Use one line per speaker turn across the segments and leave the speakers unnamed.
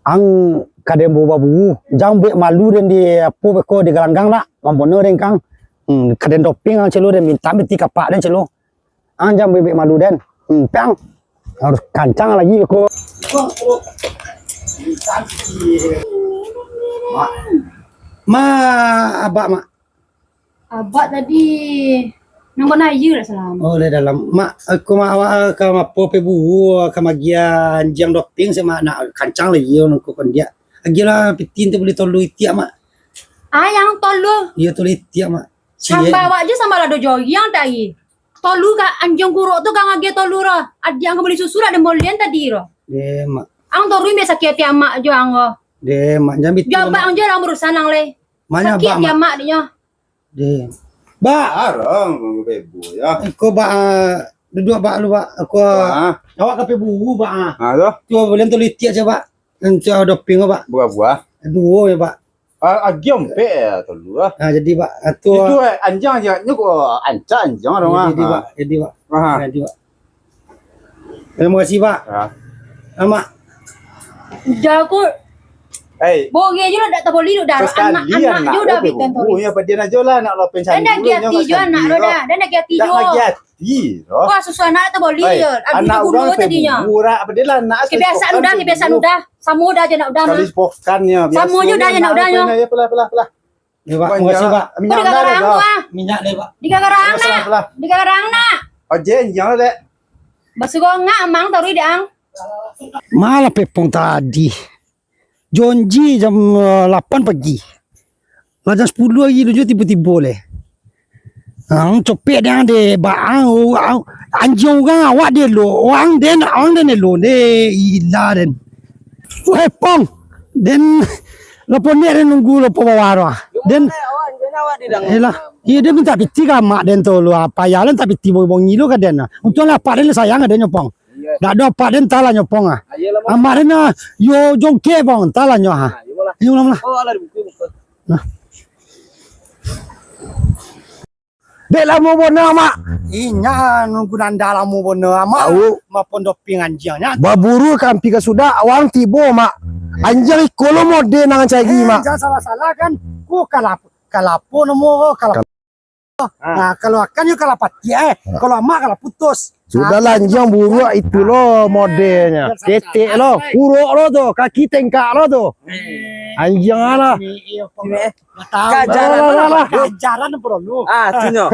ang kadem boba bu jang be malu den di po be ko di galanggang la mambono den kang kadem doping ang celo den minta beti kapak den celo ang jang be malu den pang harus kancang lagi ko ma abak ma
abak tadi nang mana ayu lah salam.
Oh le dalam mak aku ma awak ka ma po pe bu ka magian jang doping sama nak kancang lagi on ko kon dia agila pitin tu boleh tolu itiak mak
Yang tolu.
iya tolu itiak mak
Sampai awak je sama lado joyang tadi. Tolu ka anjing kuruk tu kang age tolu ro. Adi yang beli susu ada molian tadi ro.
de mak
Ang toru me sakit ya mak jo ang.
de mak jam itu
Jo ba ang je ang berusan ang le.
mana
Sakit
ba
ya mak dia.
de ba
Arang bebo ya.
aku ba duduk ba lu ba aku awak ke bu ba
Aduh,
tu boleh tolu itiak je ba nanti doping ba
buah-buah.
dua ya ba
Agiam pe telu ah.
jadi ba tu
Itu anjang aja ni ko anjang dong ah.
jadi ba
Ah.
jadi ba terima kasih ba ama
Jago
Eh,
boge je lo dak taboli lo dah anak je udah bikin toru.
Ya pada nak jola nak lo pensan.
Dan dak giati jo anak lo dah. Dan dak giati jo.
Tak giati.
Wah susu anak taboli je. Abi tu guru tadinya.
Murah apa dia lah nak.
Kebiasaan udah. Samu dah je nak udah mah.
Kali pokannya biasa.
Samu je dah je nak udah yo.
Ya pelah.
ya ba terima kasih ba
Kau di garang ah.
minyak le ba
Di garang nak. Di garang nak.
Oje anjang dek.
Basugo nga amang taruh dang.
malah pepong tadi Jonji jam 8 pagi lah jam 10 lagi tujuh tiba-tiba le copet dia de baang anjing orang awak dia lo orang den lo de ila den pong den lapor ni den nunggu lapor bawah den Elah, iya dia minta piti ka mak den tu lu apa ya len tapi tibo bong ngilu ka den. Untuk lah pak den sayang ada nyopong. Dak ada pak den tala nyopong ah. Amak den yo jongke bong tala nyo ha. Yo lah.
Oh, ala buku.
Dek lah mau bona mak. Inya nunggu nanda lah mau bona mak. Ma pondok pinganjangnya.
Baburu kampi ka sudah awang tibo mak. Anjang ikolo mode nang cagi mak.
Jangan salah-salah kan. Ku kalapo namo kalap. Nah, kalau akan yuk kalapat kalau mak kalau putus.
Sudah lanjang buru itu lo modenya. Tetek lo, kuruk lo tuh, kaki tengkak lo tuh. Anjing ala.
Kajaran perlu.
Tino.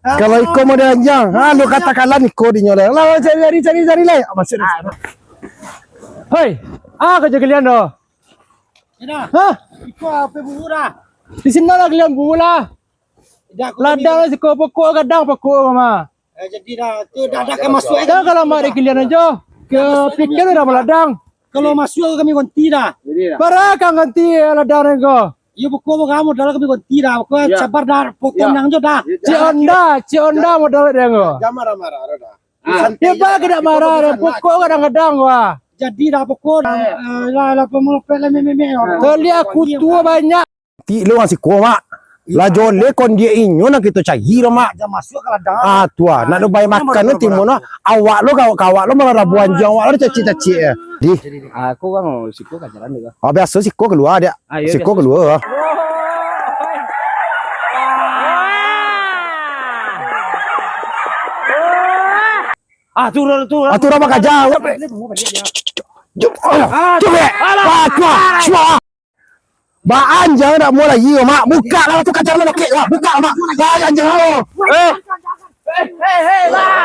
Kalau iko mode anjang, lo katakanlah iko di nyoleh. Lah cari le. Masih.
Hei, kerja kalian doh. Hah? Iko apa buura?
Di sini lah kalian bula. Ladang si ko pokok kadang pokok mama.
Jadi dah dah masuk.
Dah kalau mak kalian aja. Ke pikir udah meladang.
Kalau masuk kami ganti dah.
Para kang ganti ladang ko.
Iya pokok kamu dah kami ganti dah. Pokok sabar dah potong nang jo dah.
Cionda modal dia ko.
Jangan marah-marah dah.
Dia ba tidak marah pokok kadang-kadang wah.
Jadi dah pokok lah pemulpen meme.
Tali aku tua banyak. Ti lo masih ko mak. La jole kon dia inyo na kita cagi lo mak.
Dah masuk kalau dah.
Tua nak do bay makan nanti mono awak lo kawak lo malah rabuan jang awak lo caci-caci ya. Di.
Aku kan siku kan jalan juga.
Oh biasa siko keluar dia. Siko keluar.
Turun.
Atur apa kaja? Coba. Tua. Baan jangan nak mulai yo mak. Buka lah tu kaca lo okey lah. Buka mak. Jangan jangan.
Lah.